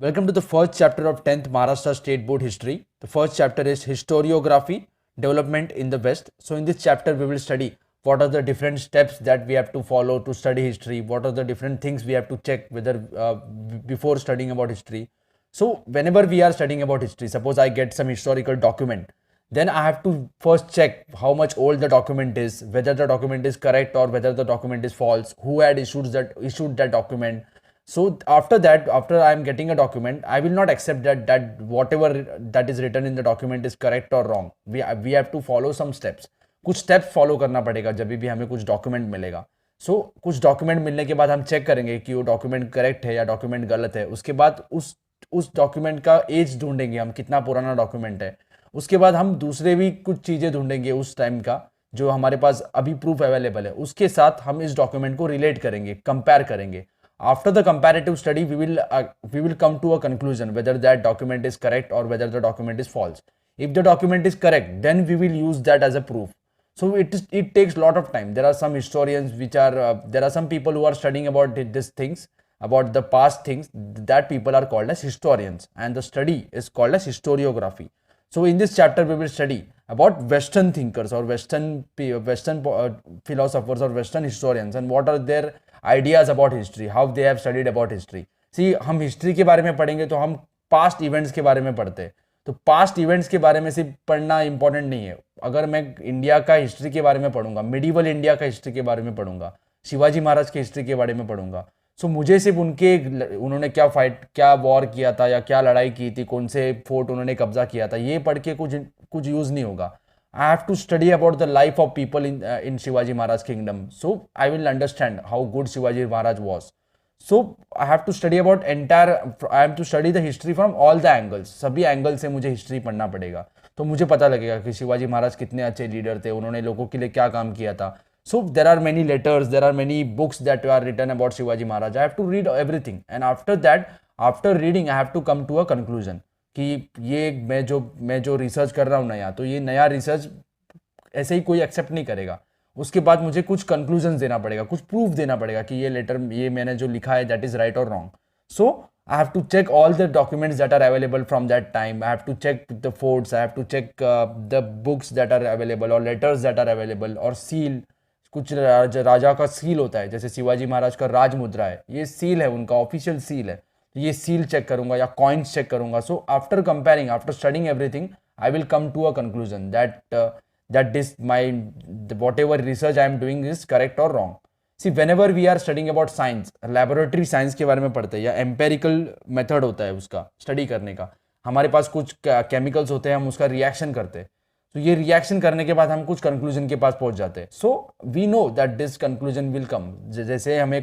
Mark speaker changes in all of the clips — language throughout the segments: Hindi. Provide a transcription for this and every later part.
Speaker 1: Welcome to the first chapter of 10th Maharashtra State Board History. The first chapter is Historiography, Development in the West. So in this chapter we will study what are the different steps that we have to follow to study history, what are the different things we have to check whether before studying about history. So whenever we are studying about history, suppose I get some historical document, then I have to first check how much old the document is, whether the document is correct or whether the document is false, who had issued that document. So after that, after I am getting a document, I will not accept that whatever that is written in the document is correct or wrong. We have to follow some steps. कुछ स्टेप्स फॉलो करना पड़ेगा जब भी हमें कुछ डॉक्यूमेंट मिलेगा. कुछ डॉक्यूमेंट मिलने के बाद हम चेक करेंगे कि वो डॉक्यूमेंट करेक्ट है या डॉक्यूमेंट गलत है. उसके बाद उस डॉक्यूमेंट का एज ढूंढेंगे हम, कितना पुराना डॉक्यूमेंट है. उसके बाद हम दूसरे भी कुछ चीज़ें ढूंढेंगे उस टाइम का जो हमारे पास अभी प्रूफ अवेलेबल है. उसके साथ हम इस डॉक्यूमेंट को रिलेट करेंगे, कंपेयर करेंगे. After the comparative study, we will come to a conclusion whether that document is correct or whether the document is false. If the document is correct, then we will use that as a proof. So it takes a lot of time. There are some historians there are some people who are studying about these things, about the past things. That people are called as historians, and the study is called as historiography. So in this chapter we will study about Western thinkers or Western philosophers or Western historians, and what are their ideas about history, how they have studied about history. See, हम हिस्ट्री के बारे में पढ़ेंगे तो हम पास्ट इवेंट्स के बारे में पढ़ते हैं. तो पास्ट इवेंट्स के बारे में सिर्फ पढ़ना इंपॉर्टेंट नहीं है. अगर मैं इंडिया का हिस्ट्री के बारे में पढ़ूंगा, मिडिवल इंडिया का हिस्ट्री के बारे में पढ़ूंगा, शिवाजी महाराज की हिस्ट्री के बारे में पढ़ूंगा, सो मुझे सिर्फ उन्होंने क्या वॉर किया था या क्या लड़ाई की थी, कौन से फोर्ट उन्होंने कब्जा किया था, ये पढ़ के कुछ यूज नहीं होगा. I have to study about the life of people in Shivaji Maharaj kingdom. So I will understand how good Shivaji Maharaj was. So I have to study about I have to study the history from all the angles. सभी एंगल से मुझे हिस्ट्री पढ़ना पड़ेगा. तो मुझे पता लगेगा कि शिवाजी महाराज कितने अच्छे लीडर थे, उन्होंने लोगों के लिए क्या काम किया था. So there are many letters, there are many books that are written about Shivaji Maharaj. I have to read everything, and after reading I have to come to a conclusion. कि ये मैं जो रिसर्च कर रहा हूँ नया, तो ये नया रिसर्च ऐसे ही कोई एक्सेप्ट नहीं करेगा. उसके बाद मुझे कुछ कंक्लूजन देना पड़ेगा, कुछ प्रूफ देना पड़ेगा कि ये मैंने जो लिखा है दैट इज राइट और wrong. So I have to check all the documents that are available from that time. I have to check the forts, I have to check the books that are available और लेटर्स दैट आर अवेलेबल और सील. कुछ राजा का सील होता है, जैसे शिवाजी महाराज का राज मुद्रा है, ये सील है, उनका ऑफिशियल सील है. ये सील चेक करूंगा या कॉइन्स चेक करूंगा. So after comparing, after studying everything, I will come to a conclusion that this whatever research I am doing is correct or wrong. See, whenever we are studying about science, laboratory science के बारे में पढ़ते हैं या empirical method होता है उसका स्टडी करने का, हमारे पास कुछ केमिकल्स होते हैं, हम उसका रिएक्शन करते हैं. तो ये रिएक्शन करने के बाद हम कुछ कंक्लूजन के पास पहुंच जाते हैं. So we know that this conclusion will come. जैसे हमें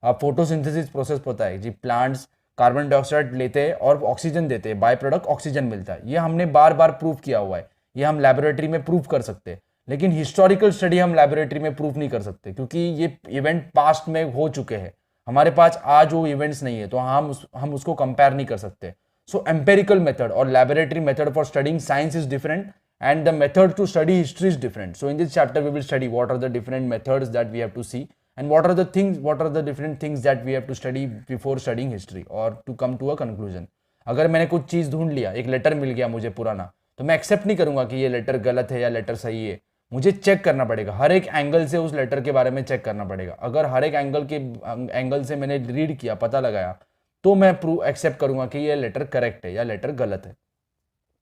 Speaker 1: फोटोसिंथेसिस प्रोसेस पता है जी, प्लांट्स कार्बन डाइऑक्साइड लेते हैं और ऑक्सीजन देते हैं, बाय प्रोडक्ट ऑक्सीजन मिलता है. ये हमने बार बार प्रूव किया हुआ है, ये हम लैबोरेटरी में प्रूव कर सकते हैं. लेकिन हिस्टोरिकल स्टडी हम लैबोरेटरी में प्रूव नहीं कर सकते, क्योंकि ये इवेंट पास्ट में हो चुके हैं. हमारे पास आज वो इवेंट्स नहीं है, तो हम उसको कंपेयर नहीं कर सकते. सो एम्पेरिकल मेथड और laboratory method for studying science is different, and the method to study history is different. So in this chapter we will study what are the different methods that we have to see, and what are the different things that we have to study before studying history or to come to a conclusion. अगर मैंने कुछ चीज़ ढूंढ लिया, एक लेटर मिल गया मुझे पुराना, तो मैं एक्सेप्ट नहीं करूंगा कि ये लेटर गलत है या लेटर सही है. मुझे चेक करना पड़ेगा, हर एक एंगल से उस लेटर के बारे में चेक करना पड़ेगा. अगर हर एक एंगल से मैंने रीड किया, pata लगाया, तो मैं एक्सेप्ट करूंगा कि ये लेटर करेक्ट है या लेटर गलत है.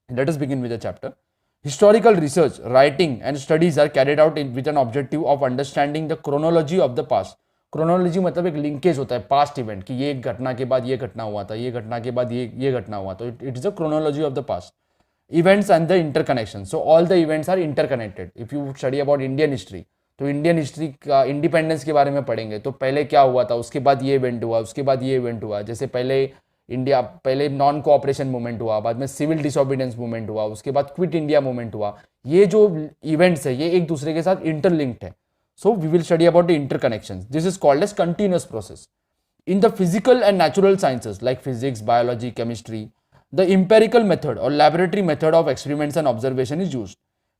Speaker 1: Let us begin with the chapter. Historical research, writing and studies are carried out with an objective of understanding the chronology of the past. Chronology मतलब एक लिंकेज होता है पास्ट इवेंट की, ये घटना के बाद ये घटना हुआ था, ये घटना के बाद ये घटना हुआ. तो it is the chronology of the past. Events and the interconnection. So all the events are interconnected. If you study about Indian history, तो इंडियन हिस्ट्री का इंडिपेंडेंस के बारे में पढ़ेंगे, तो पहले क्या हुआ था, उसके बाद ये इवेंट हुआ, उसके बाद ये इवेंट हुआ. जैसे पहले नॉन कोऑपरेशन मूवमेंट हुआ, बाद में सिविल डिसोबीडियंस मूवमेंट हुआ, उसके बाद क्विट इंडिया मूवमेंट हुआ. ये जो इवेंट्स है ये एक दूसरे के साथ इंटरलिंक्ड है. So we will study about the interconnections. This is called as continuous process. In the physical and natural sciences like physics, biology, chemistry, the empirical method or laboratory method of experiments and observation is used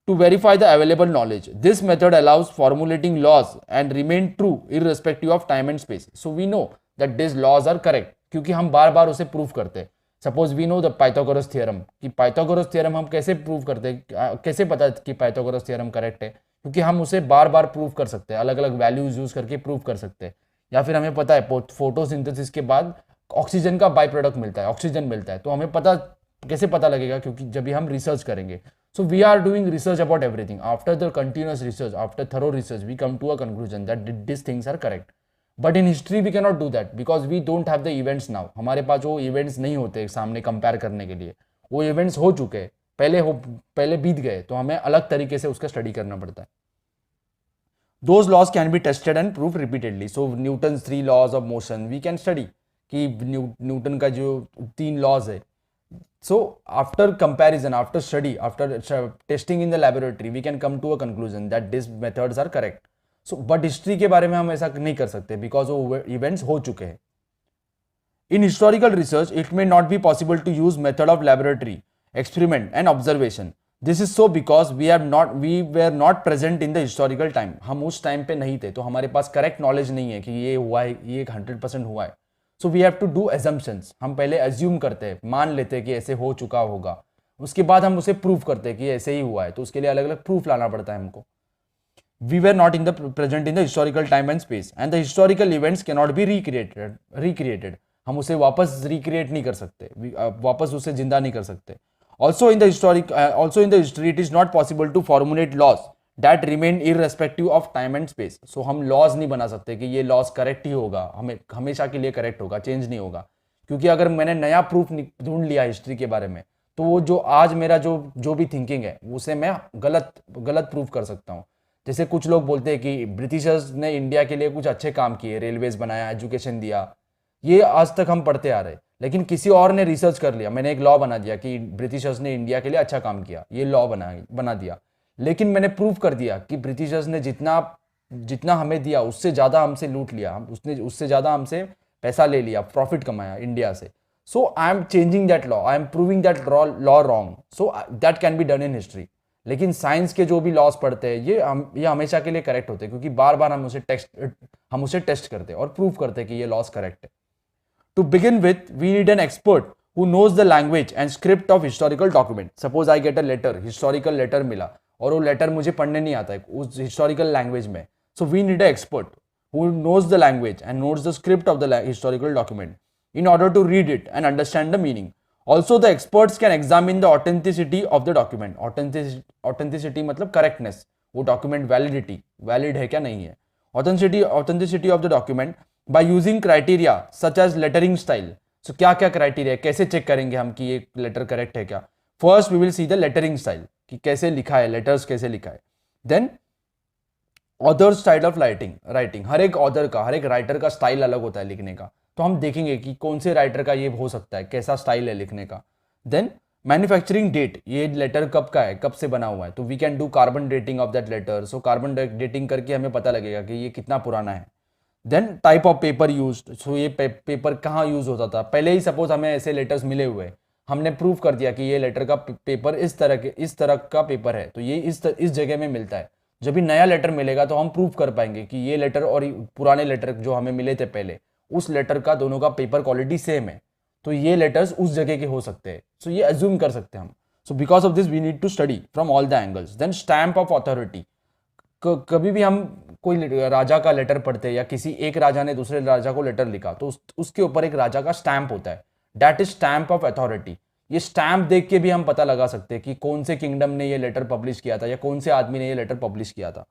Speaker 1: to verify the available knowledge. This method allows formulating laws and remain true irrespective of time and space. So we know that these laws are correct, क्योंकि हम बार बार उसे प्रूव करते हैं। Suppose we know the Pythagoras theorem, कि पाइथागोरस थ्योरम हम कैसे प्रूव करते हैं, कैसे पता कि पाइथागोरस थ्योरम करेक्ट है, क्योंकि हम उसे बार बार प्रूव कर सकते हैं, अलग अलग वैल्यूज यूज करके प्रूव कर सकते हैं। या फिर हमें पता है फोटोसिंथेसिस के बाद ऑक्सीजन का बाई प्रोडक्ट मिलता है, ऑक्सीजन मिलता है, तो हमें पता कैसे पता लगेगा, क्योंकि जब भी हम रिसर्च करेंगे। So we are doing research about everything, after the continuous research, after thorough research, we come to a conclusion that this things are correct. But in history we can not do that because we don't have the events now. हमारे पास वो इवेंट्स नहीं होते सामने कंपेयर करने के लिए, वो इवेंट्स हो चुके हैं, पहले बीत गए, तो हमें अलग तरीके से उसका स्टडी करना पड़ता है। Those laws can be tested and proved repeatedly. So Newton's 3 laws of motion we can study कि न्यूटन का जो 3 laws है. So after comparison, after study, after testing in the laboratory, we can come to a conclusion that these methods are correct. So but history के बारे में हम ऐसा नहीं कर सकते because वो events हो चुके हैं. In historical research, it may not be possible to use method of laboratory, experiment and observation. This is so because we were not present in the historical time. हम उस टाइम पे नहीं थे, तो हमारे पास करेक्ट नॉलेज नहीं है कि ये हुआ है, ये 100% हुआ है. So we have to do assumptions. हम पहले एज्यूम करते हैं, मान लेते हैं कि ऐसे हो चुका होगा, उसके बाद हम उसे प्रूव करते हैं कि ऐसे ही हुआ है, तो उसके लिए अलग अलग प्रूफ लाना पड़ता है हमको. We were not present in the historical time and space, and the historical events cannot be recreated. हम उसे वापस रिक्रिएट नहीं कर सकते, वापस उसे जिंदा नहीं कर सकते. Also in the history, it is not possible to formulate laws that remain irrespective of time and space. So हम laws नहीं बना सकते कि ये laws correct ही होगा, हमें हमेशा के लिए correct होगा, change नहीं होगा. क्योंकि अगर मैंने नया प्रूफ ढूंढ लिया हिस्ट्री के बारे में, तो वो जो आज मेरा जो भी थिंकिंग है उसे मैं गलत प्रूफ कर सकता हूँ. जैसे कुछ लोग बोलते हैं कि ब्रिटिशर्स ने इंडिया के लिए कुछ अच्छे काम किए, रेलवेज बनाया, एजुकेशन दिया, ये आज तक हम पढ़ते आ रहे. लेकिन किसी और ने रिसर्च कर लिया, मैंने एक लॉ बना दिया कि ब्रिटिशर्स ने इंडिया के लिए अच्छा काम किया, ये लॉ बना दिया. लेकिन मैंने प्रूव कर दिया कि ब्रिटिशर्स ने जितना हमें दिया उससे ज़्यादा हमसे लूट लिया, उसने उससे ज़्यादा हमसे पैसा ले लिया, प्रॉफिट कमाया इंडिया से. So I am changing that law, I am proving that law wrong. So that can be done in history. लेकिन साइंस के जो भी लॉस पढ़ते हैं ये हमेशा के लिए करेक्ट होते हैं, क्योंकि बार बार हम उसे टेस्ट करते हैं और प्रूव करते हैं कि ये लॉस करेक्ट है. To begin with, we need an expert who knows the language and script of historical document. Suppose I get a letter, historical letter मिला, और वो letter मुझे पढ़ने नहीं आता है उस historical language में. So we need an expert who knows the language and knows the script of the historical document in order to read it and understand the meaning. Also, the experts can examine the authenticity of the document. Authenticity मतलब correctness, वो document valid है क्या नहीं है. Authenticity of the document by using criteria such as lettering style. So क्या क्या criteria, कैसे चेक करेंगे हम कि ये लेटर करेक्ट है क्या. First we will see the lettering style, कि कैसे लिखा है, लेटर्स कैसे लिखा है. Then author style of writing. हर एक ऑथर का, हर एक राइटर का स्टाइल अलग होता है लिखने का, तो हम देखेंगे कि कौन से राइटर का ये हो सकता है, कैसा स्टाइल है लिखने का. देन मैन्युफैक्चरिंग डेट, ये लेटर कब का है, कब से बना हुआ है, तो we can do carbon dating of that letter. So carbon dating करके हमें पता लगेगा कि ये कितना पुराना है. Then type of paper use, so ये पेपर कहाँ यूज होता था. पहले ही सपोज हमें ऐसे लेटर्स मिले हुए, हमने प्रूव कर दिया कि ये लेटर का पेपर इस तरह का पेपर है, तो ये इस जगह में मिलता है. जब भी नया लेटर मिलेगा तो हम प्रूव कर पाएंगे कि ये लेटर और पुराने लेटर जो हमें मिले थे पहले, उस लेटर का दोनों का पेपर क्वालिटी सेम है, तो ये लेटर्स उस जगह के हो सकते हैं. सो ये अज्यूम कर सकते हैं हम. So because of this we need to study from all the angles. Then stamp of authority. कभी भी हम कोई राजा का लेटर पढ़ते हैं या किसी एक राजा ने दूसरे राजा को लेटर लिखा, तो उसके ऊपर एक राजा का स्टैम्प होता है, that is stamp of authority. ये स्टैम्प देख के भी हम पता लगा सकते हैं कि कौन से किंगडम ने ये लेटर पब्लिश किया था या कौन से आदमी ने ये लेटर पब्लिश किया था.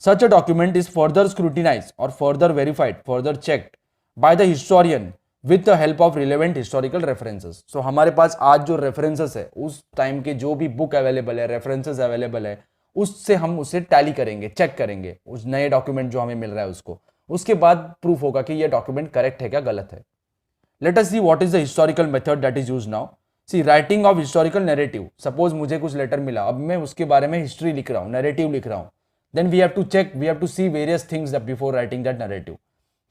Speaker 1: Such a document is further scrutinise और further verified, further checked by the historian with the help of relevant historical references. So हमारे पास आज जो रेफरेंसेस है, उस टाइम के जो भी बुक अवेलेबल है, रेफरेंसेस अवेलेबल है, उससे हम उसे टैली करेंगे, चेक करेंगे उस नए डॉक्यूमेंट जो हमें मिल रहा है उसको. उसके बाद प्रूफ होगा कि ये डॉक्यूमेंट करेक्ट है क्या गलत है. Let us see what is the historical method that is used now. See writing of historical narrative. Suppose मुझे कुछ लेटर मिला, अब मैं उसके बारे में हिस्ट्री लिख रहा हूँ, नैरेटिव लिख रहा हूँ. Then we have to see various things before writing that narrative.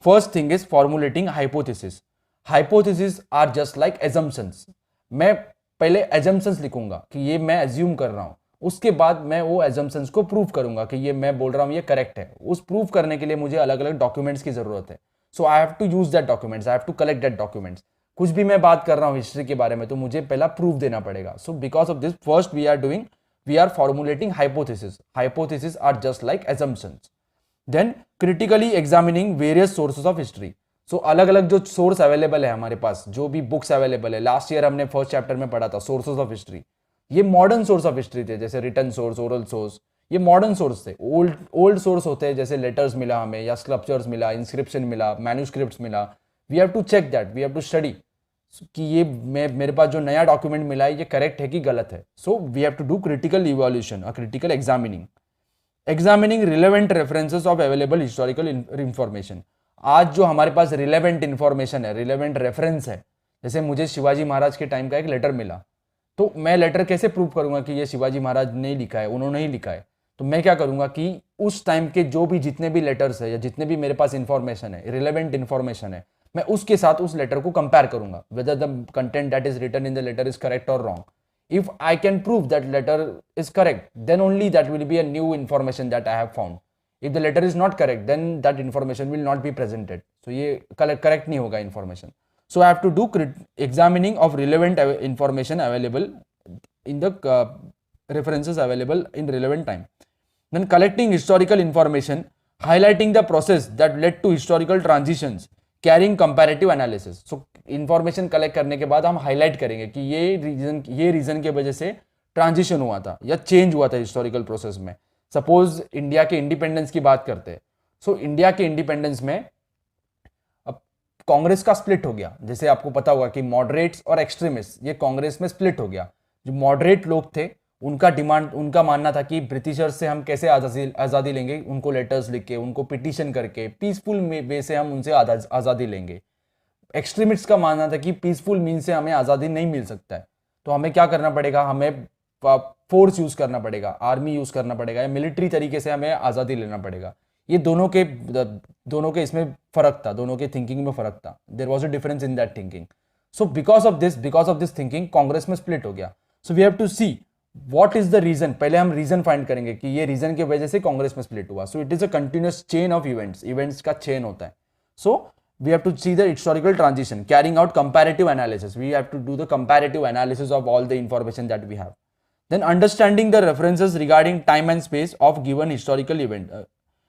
Speaker 1: First thing is formulating hypothesis. Hypothesis are just like assumptions. मैं पहले एजम्पशंस लिखूंगा कि ये मैं एज्यूम कर रहा हूँ, उसके बाद मैं वो एजम्पशंस को प्रूव करूंगा कि ये मैं बोल रहा हूँ ये करेक्ट है. उस प्रूव करने के लिए मुझे अलग अलग डॉक्यूमेंट्स की जरूरत है. So I have to use that documents, I have to collect that documents. कुछ भी मैं बात कर रहा हूँ हिस्ट्री के बारे में तो मुझे पहला प्रूफ देना पड़ेगा। So because of this first we are formulating hypothesis. Hypothesis are just like assumptions. Then critically examining various sources of history. So अलग अलग जो सोर्स अवेलेबल है हमारे पास, जो भी बुक्स अवेलेबल है, लास्ट ईयर हमने फर्स्ट चैप्टर में पढ़ा था सोर्सेज ऑफ हिस्ट्री। ये मॉडर्न सोर्स ऑफ हिस्ट्री थे, जैसे रिटन सोर्स, ओरल सोर्स, ये मॉडर्न सोर्स थे। ओल्ड सोर्स होते हैं जैसे लेटर्स मिला हमें, या स्कल्पचर्स मिला, इंस्क्रिप्शन मिला, मैन्यूस्क्रिप्ट्स मिला। We have to check that, we have to study कि ये मेरे पास जो नया डॉक्यूमेंट मिला है ये करेक्ट है कि गलत है। So we have to do critical evolution और critical examining relevant references of available historical information. आज जो हमारे पास रिलेवेंट इंफॉर्मेशन है, रिलेवेंट रेफरेंस है, जैसे मुझे शिवाजी महाराज के टाइम का एक लेटर मिला, तो मैं लेटर कैसे प्रूव करूंगा कि ये शिवाजी महाराज ने लिखा है, उन्होंने ही लिखा है। तो मैं क्या करूंगा कि उस टाइम के जो भी जितने भी लेटर्स है या जितने भी मेरे पास इंफॉर्मेशन है, रिलेवेंट इंफॉर्मेशन है, मैं उसके साथ उस लेटर को कंपेयर करूंगा, whether the content that is written in the letter is correct और wrong. If I can prove that letter is correct, then only that will be a new information that I have found. If the letter is not correct, then that information will not be presented. So ये correct नहीं होगा information. So I have to do examining of relevant information available in the references available in relevant time. Then collecting historical information, highlighting the process that led to historical transitions, carrying comparative analysis. So information collect करने के बाद हम हाईलाइट करेंगे कि ये रीजन के वजह से ट्रांजिशन हुआ था या चेंज हुआ था हिस्टोरिकल प्रोसेस में। सपोज इंडिया के इंडिपेंडेंस की बात करते हैं। सो इंडिया के इंडिपेंडेंस में अब कांग्रेस का स्प्लिट हो गया। जैसे आपको पता होगा कि मॉडरेट्स और एक्सट्रीमिस्ट ये कांग्रेस में स्प्लिट हो गया। जो मॉडरेट लोग थे उनका मानना था कि ब्रिटिशर्स से हम कैसे आज़ादी लेंगे, उनको लेटर्स लिख के, उनको पिटीशन करके, पीसफुल वे से हम उनसे आज़ादी लेंगे। एक्सट्रीमिस्ट का मानना था कि पीसफुल मीन से हमें आज़ादी नहीं मिल सकता है, तो हमें क्या करना पड़ेगा, हमें फोर्स यूज करना पड़ेगा, आर्मी यूज करना पड़ेगा, या मिलिट्री तरीके से हमें आज़ादी लेना पड़ेगा। ये दोनों के इसमें फर्क था, दोनों के थिंकिंग में फर्क था। There was a difference in that thinking. So because of this thinking Congress में स्प्लिट हो गया। So we have to see what is the reason. पहले हम रीजन फाइंड करेंगे कि ये रीजन की वजह से कांग्रेस में स्प्लिट हुआ। So it is a continuous chain of events का चेन होता है। सो we have to see the historical transition, carrying out comparative analysis. We have to do the comparative analysis of all the information that we have. Then understanding the references regarding time and space of given historical event,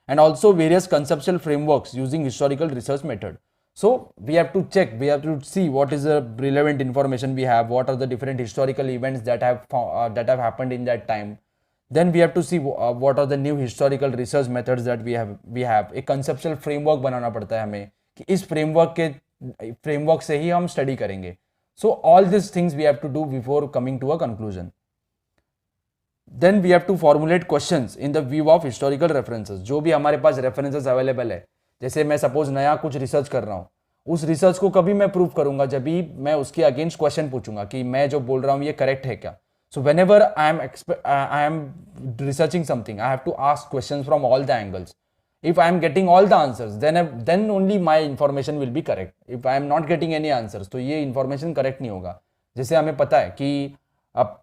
Speaker 1: and also various conceptual frameworks using historical research method. So we have to check, we have to see what is the relevant information we have, what are the different historical events that have happened in that time. Then we have to see what are the new historical research methods that we have. एक conceptual framework बनाना पड़ता है हमें कि इस फ्रेमवर्क से ही हम स्टडी करेंगे। So all this things we have to do before coming to a conclusion. Then we have to formulate questions in the view of historical references. जो भी हमारे पास रेफरेंसेस अवेलेबल है, जैसे मैं सपोज नया कुछ रिसर्च कर रहा हूँ, उस रिसर्च को कभी मैं प्रूव करूंगा जब भी मैं उसके अगेंस्ट क्वेश्चन पूछूंगा कि मैं जो बोल रहा हूँ ये करेक्ट है क्या। So whenever I am researching something, I have to ask question from all the angles. If I am getting all the answers, then only my information will be correct. If I am not getting any answers, तो ये information correct नहीं होगा। जैसे हमें पता है कि अब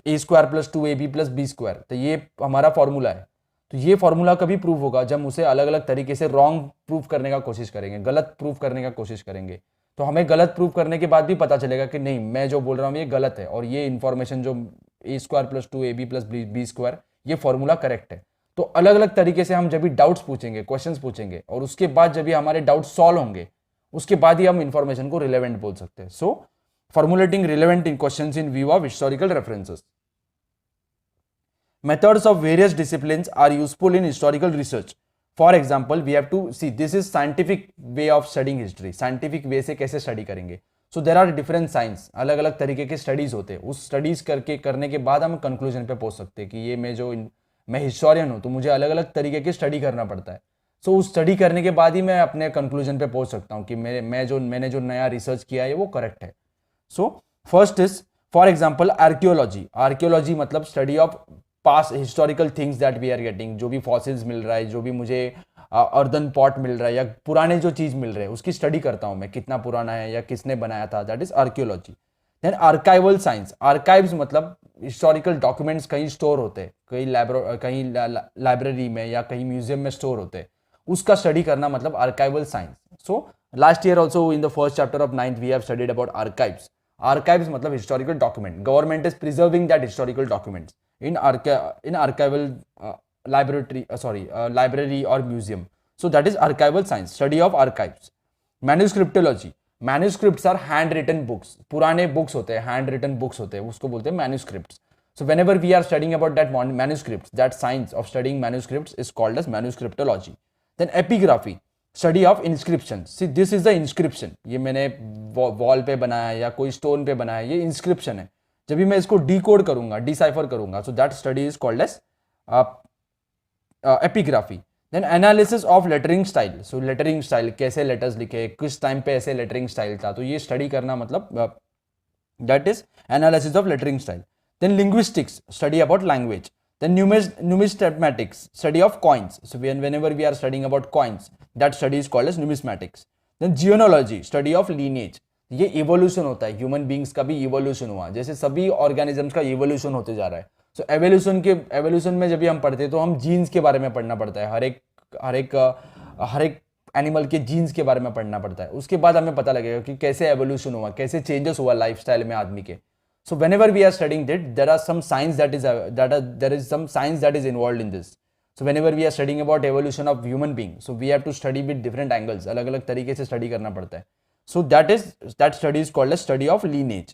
Speaker 1: a² + 2ab + b², तो ये हमारा फॉर्मूला है। तो ये फॉर्मूला कभी प्रूव होगा जब उसे अलग अलग तरीके से रॉन्ग प्रूव करने का कोशिश करेंगे, गलत प्रूव करने का कोशिश करेंगे। तो हमें गलत प्रूव करने के बाद भी पता चलेगा कि नहीं, मैं जो बोल रहा हूँ ये गलत है, और ये इन्फॉर्मेशन जो a² + 2ab + b² ये फॉर्मूला करेक्ट है। तो अलग अलग तरीके से हम जब भी डाउट्स पूछेंगे, क्वेश्चंस पूछेंगे, और उसके बाद जब भी हमारे डाउट्स सॉल्व होंगे, उसके बाद ही हम इंफॉर्मेशन को रिलेवेंट बोल सकते हैं। So formulating relevant in questions in view of historical references. Methods of various disciplines are useful in historical research. For example, we have to see this is scientific way of studying history. Scientific way से कैसे स्टडी करेंगे। So there are different science, अलग अलग तरीके के स्टडीज होते हैं। उस स्टडीज करने के बाद हम कंक्लूजन पे पहुंच सकते हैं कि ये मैं हिस्टोरियन हूं, तो मुझे अलग अलग तरीके की स्टडी करना पड़ता है। सो उस स्टडी करने के बाद ही मैं अपने कंक्लूजन पे पहुंच सकता हूं कि मैंने जो नया रिसर्च किया है वो करेक्ट है। So first is for example archaeology. Archaeology मतलब study of past historical things that we are getting. जो भी फॉसिल्स मिल रहा है, जो भी मुझे अर्दन पॉट मिल रहा है, या पुराने जो चीज मिल रहे हैं उसकी स्टडी करता हूं मैं, कितना पुराना है या किसने बनाया था, that is archaeology. Then archival science. Archives मतलब हिस्टोरिकल डॉक्यूमेंट्स कहीं स्टोर होते हैं, कहीं लाइब्रेरी में या कहीं म्यूजियम में स्टोर होते हैं। उसका स्टडी करना मतलब archival science. So last year also in the first chapter of 9th we have studied about archives. Archives मतलब historical document. Government is preserving that historical documents in archival library or museum. So that is archival science, study of archives. Manuscriptology. Manuscripts are handwritten books. पुराने books होते हैं, handwritten books होते हैं, उसको बोलते हैं manuscripts. So whenever we are studying about that manuscripts, that science of studying manuscripts is called as manuscriptology. Then epigraphy, study of inscriptions. See, this is the inscription. ये मैंने wall पे बनाया या कोई stone पे बनाया, ये inscription है. जब भी मैं इसको डीकोड करूंगा, डिसाइफर करूंगा, so that study is called as epigraphy. Then analysis of lettering style. So lettering style, कैसे लेटर्स लिखे, किस टाइम पे ऐसे लेटरिंग स्टाइल था, तो ये स्टडी करना मतलब that is analysis of lettering style. Then linguistics, study about language. Then numismatics, study of coins. So whenever we are studying about coins, that study is called as numismatics. Then genealogy, study of lineage. ये इवोल्यूशन होता है, ह्यूमन बींग्स का भी इवोल्यूशन हुआ, जैसे सभी ऑर्गेनिजम्स का इवोल्यूशन होते जा रहा है. सो एवोल्यूशन में जब भी हम पढ़ते हैं तो हम जीन्स के बारे में पढ़ना पड़ता है, हर एक एनिमल के जीन्स के बारे में पढ़ना पड़ता है. उसके बाद हमें पता लगेगा कि कैसे एवोल्यूशन हुआ, कैसे चेंजेस हुआ लाइफस्टाइल में आदमी के. So whenever we are studying that, there is some science that is involved in this. So whenever we are studying about evolution of human being, so we have to study with different angles, अलग अलग तरीके से स्टडी करना पड़ता है. So that study is called as study of lineage.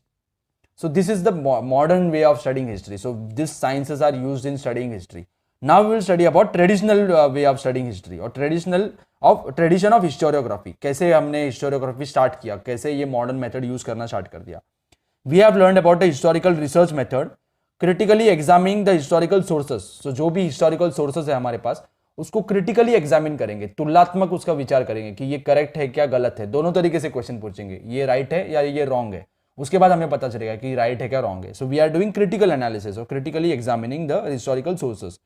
Speaker 1: So this is the modern way of studying history. So these sciences are used in studying history. Now we will study about traditional way of studying history or tradition of historiography. कैसे हमने historiography start किया, कैसे ये modern method use करना start कर दिया. We have learned about the historical research method, critically examining the historical sources. So जो भी historical sources है हमारे पास, उसको क्रिटिकली एग्जामिन करेंगे, तुलनात्मक उसका विचार करेंगे कि ये करेक्ट है क्या गलत है. दोनों तरीके से क्वेश्चन पूछेंगे, ये राइट है या ये रॉन्ग है. उसके बाद हमें पता चलेगा कि राइट है क्या रॉन्ग है. So we are doing critical analysis और critically examining the historical sources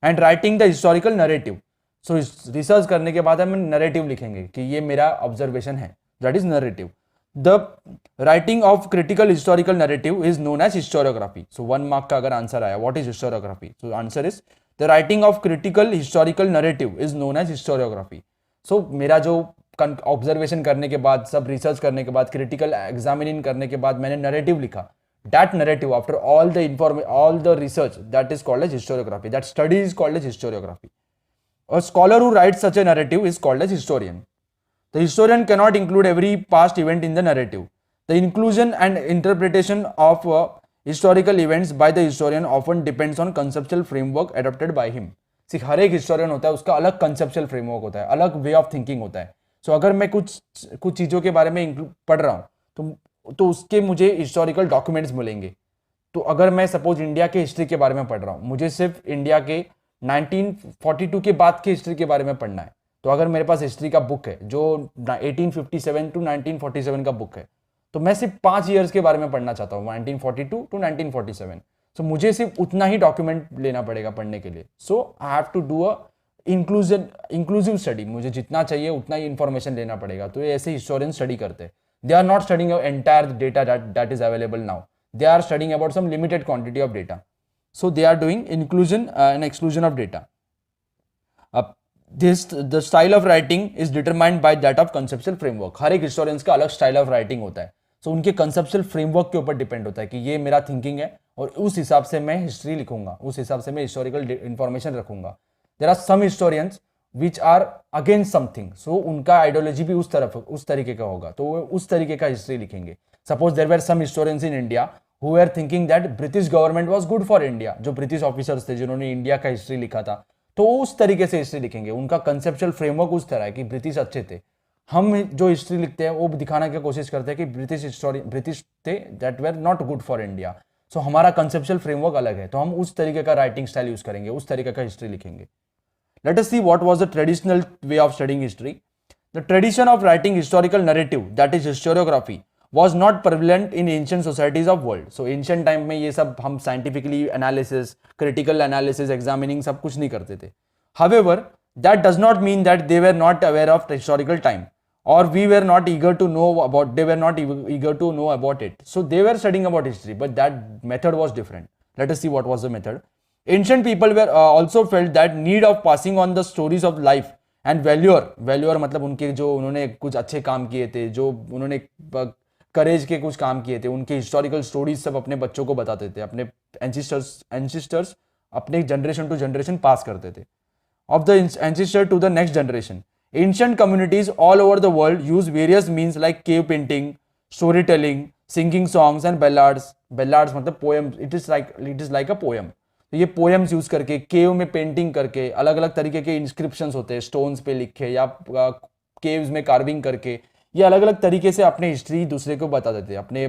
Speaker 1: and writing the historical narrative. So research करने के बाद हम नरेटिव लिखेंगे कि ये मेरा ऑब्जर्वेशन है, that is narrative. The writing of critical historical narrative is known as historiography. So 1 mark का अगर आंसर आया, what is historiography, so answer is The writing of critical historical narrative is known as historiography. So मेरा जो ऑब्जर्वेशन करने के बाद, सब रिसर्च करने के बाद, क्रिटिकल एग्जामिनिंग करने के बाद मैंने नरेटिव लिखा, that narrative after all the research, that is called as historiography. That study is called as historiography. A scholar who writes such a narrative is called as historian. The historian cannot include every past event in the narrative. The inclusion and interpretation of historical events by the historian often depends on conceptual framework adopted by him. See, हर एक historian होता है, उसका अलग conceptual framework होता है, अलग way of thinking होता है. So अगर मैं कुछ चीज़ों के बारे में पढ़ रहा हूँ तो उसके मुझे historical documents मिलेंगे. तो अगर मैं सपोज इंडिया के हिस्ट्री के बारे में पढ़ रहा हूँ, मुझे सिर्फ इंडिया के 1942 के बाद की हिस्ट्री के बारे में पढ़ना है. तो अगर मेरे पास हिस्ट्री का बुक है जो 1857 टू 1947 का बुक है, तो मैं सिर्फ 5 ईयर्स के बारे में पढ़ना चाहता हूँ, 1942 टू 1947. सो मुझे सिर्फ उतना ही डॉक्यूमेंट लेना पड़ेगा पढ़ने के लिए. So I have to do a inclusive study. मुझे जितना चाहिए उतना ही इंफॉर्मेशन लेना पड़ेगा. तो ये ऐसे हिस्टोरियन स्टडी करते हैं. They are not studying entire data that is available now. They are studying about some limited quantity of data. So they are doing inclusion and exclusion of data. The style of writing is determined by that of conceptual framework. हर एक historians का अलग style of writing होता है. So उनके conceptual framework के ऊपर depend होता है कि ये मेरा thinking है और उस हिसाब से मैं history लिखूंगा, उस हिसाब से मैं historical information रखूंगा. There are some historians which are against something. So उनका ideology भी उस तरीके का होगा, तो वो उस तरीके का history लिखेंगे. Suppose there were some historians in India who were thinking that British government was good for India. जो British officers थे जिन्होंने इंडिया का हिस्ट्री लिखा था, तो उस तरीके से हिस्ट्री लिखेंगे. उनका कंसेप्चुअल फ्रेमवर्क उस तरह है कि ब्रिटिश अच्छे थे. हम जो हिस्ट्री लिखते हैं वो दिखाने की कोशिश करते हैं कि ब्रिटिश थे that were not good for India. So हमारा कंसेप्चुअल फ्रेमवर्क अलग है, तो हम उस तरीके का राइटिंग स्टाइल यूज करेंगे, उस तरीके का हिस्ट्री लिखेंगे. Let us see what was the traditional way of studying history. The tradition of writing historical narrative, that is historiography, was not prevalent in ancient societies of world. So ancient time में ये सब हम scientifically analysis, critical analysis, examining सब कुछ नहीं करते थे. However, that does not mean that they were not aware of historical time, or we were not eager to know about. They were not eager to know about it. So they were studying about history, but that method was different. Let us see what was the method. Ancient people were also felt that need of passing on the stories of life and valuer, valuer मतलब उनके जो उन्होंने कुछ अच्छे काम किए थे, जो उन्होंने करेज के कुछ काम किए थे, उनके हिस्टोरिकल स्टोरीज सब अपने बच्चों को बताते थे, अपने एंसिस्टर्स अपने जनरेशन टू जनरेशन पास करते थे, of the ancestor to the next generation. Ancient communities all over the world use various means like cave painting, storytelling, singing songs and ballads. Ballads मतलब poems. It is like a poem. तो ये poems यूज करके, केव में पेंटिंग करके, अलग अलग तरीके के इंस्क्रिप्शंस होते हैं स्टोन्स पे लिखे या केव्स में कार्विंग करके, ये अलग अलग तरीके से अपने हिस्ट्री दूसरे को बता देते हैं, अपने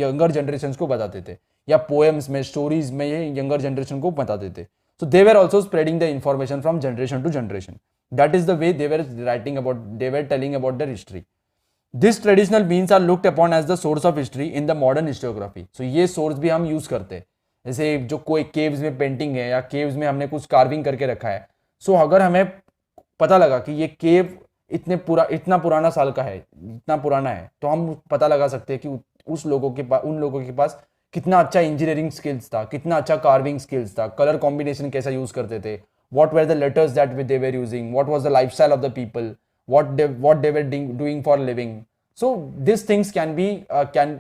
Speaker 1: यंगर जनरेशन को बताते थे, या पोएम्स में, स्टोरीज में ये यंगर जनरेशन को बताते थे. So they were also spreading the information from generation to generation. That is the way they were telling about their history. These traditional means are looked upon as the source of history in the modern historiography. So ये source भी हम use करते हैं. जैसे जो कोई caves में painting है या caves में हमने कुछ carving करके रखा है. So अगर हमें पता लगा कि ये cave इतना पुराना साल का है, इतना पुराना है, तो हम पता लगा सकते हैं कि उन लोगों के पास कितना अच्छा इंजीनियरिंग स्किल्स था, कितना अच्छा कार्विंग स्किल्स था, कलर कॉम्बिनेशन कैसा यूज करते थे, what were the letters that they were using, what was the lifestyle of the people, what they were doing for living. So this things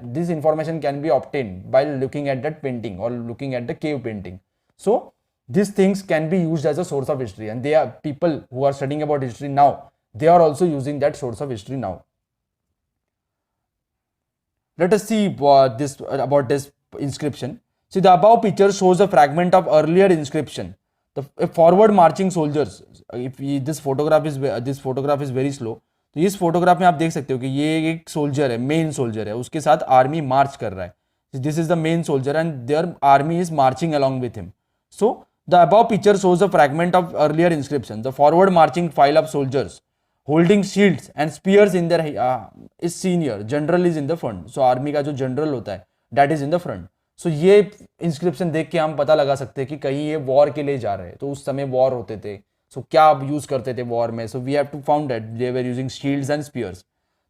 Speaker 1: this information can be obtained by looking at that painting और looking at the cave painting. So this things can be used as a source of history, and they are people who are studying about history now, they are also using that source of history now. Let us see about this inscription. See, the above picture shows a fragment of earlier inscription. The forward marching soldiers. This photograph is very slow. तो इस फोटोग्राफ में आप देख सकते हो कि ये एक सोल्जर है, मेन सोल्जर है, उसके साथ आर्मी मार्च कर रहा है. This is the main soldier and there army is marching along with him. So the above picture shows a fragment of earlier inscription. The forward marching file of soldiers holding shields and spears in their is senior, general is in the front. So army का जो जनरल होता है that is in the front. So ये इंस्क्रिप्शन देख के हम पता लगा सकते हैं कि कहीं ये वॉर के लिए जा रहे हैं. तो उस समय वॉर होते थे, so क्या यूज करते थे वॉर में. So we have to found that they were using shields and spears.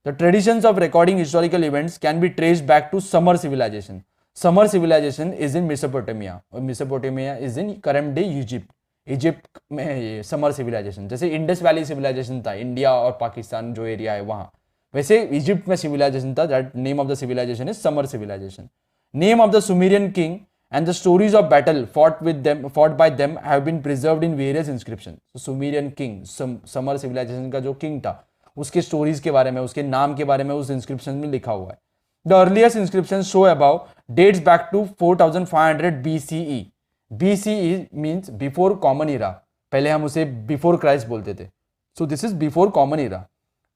Speaker 1: The traditions of recording historical events can be traced back to Sumer civilization. Sumer civilization is in Mesopotamia. Mesopotamia is in current day Egypt. Egypt में ये समर सिविलाइजेशन, जैसे इंडस वैली सिविलाइजेशन था इंडिया और पाकिस्तान जो एरिया है वहाँ, वैसे इजिप्ट में सिविलाइजेशन था. That name of the civilisation is Sumer civilisation. Name of the Sumerian king and the stories of battle fought by them have been preserved in various inscription. Sumerian king, Sumer civilisation का जो किंग था, उसके स्टोरीज के बारे में, उसके नाम के बारे में उस इंस्क्रिप्शन में लिखा हुआ है. The earliest inscription show about dates back to 4500 BCE. BCE means before common era. पहले हम उसे before Christ बोलते थे. So this is before common era.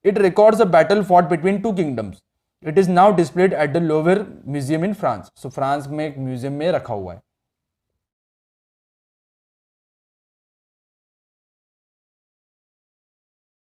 Speaker 1: It records a battle fought between two kingdoms. It is now displayed at the Louvre Museum in France. So France में एक म्यूजियम में रखा हुआ है.